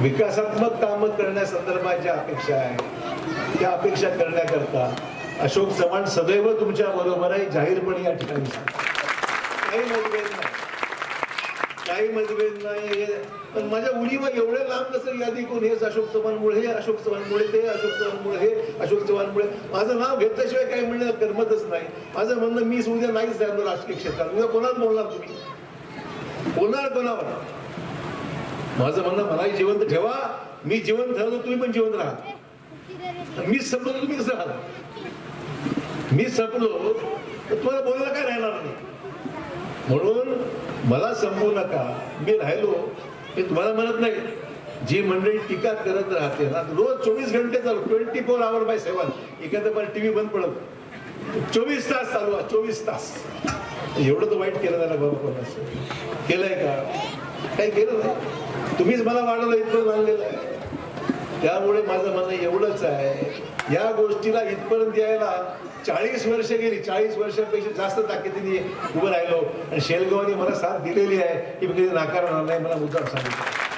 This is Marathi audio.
विकासात्मक कामं करण्यासंदर्भात ज्या अपेक्षा आहे त्या अपेक्षा करण्याकरता अशोक चव्हाण सदैव तुमच्या बरोबर आहे, जाहीरपणे या ठिकाणी सांगतो. काही मतभेद नाही. पण माझ्या उडीवर एवढे लांब कसं यादी कोण, हेच अशोक चव्हाणमुळे, हे अशोक चव्हाणमुळे, ते अशोक चव्हाणमुळे, हे अशोक चव्हाणमुळे. माझं नाव घेतल्याशिवाय काही म्हणणं करमतच नाही. माझं म्हणणं मी उद्या नाहीच जाणार राजकीय क्षेत्रात. उद्या कोणाला बोलणार तुम्ही? बोलणार कोणावर? माझं म्हणणं मलाही जिवंत ठेवा. मी जिवंत ठेवतो, तुम्ही पण जिवंत राहा. मी संपलो, तुम्ही कसं राहा? मी संपलो तर तुम्हाला बोलायला काय राहणार नाही. म्हणून मला संपवू नका. मी राहिलो हे तुम्हाला म्हणत नाही. जी मंडळी टीका करत राहते ना, रोज 24 घंटे चालू, 24/7 एखादं पण टीव्ही बंद पडत 24 तास चालू आहे. 24 तास. एवढं तर वाईट केलं नाही बाबा. कोणाचं केलंय का? काही केलं नाही. तुम्हीच मला वाढवलं, इतकं आणलेलं आहे. त्यामुळे माझं म्हणणं एवढंच आहे, या गोष्टीला इथपर्यंत यायला 40 वर्ष गेली. 40 वर्षापेक्षा जास्त ताकदीने उभं राहिलो आणि शेलगावने मला साथ दिलेली आहे की मी कधी नाकारणार नाही. मला मुद्दाम सांगितलं.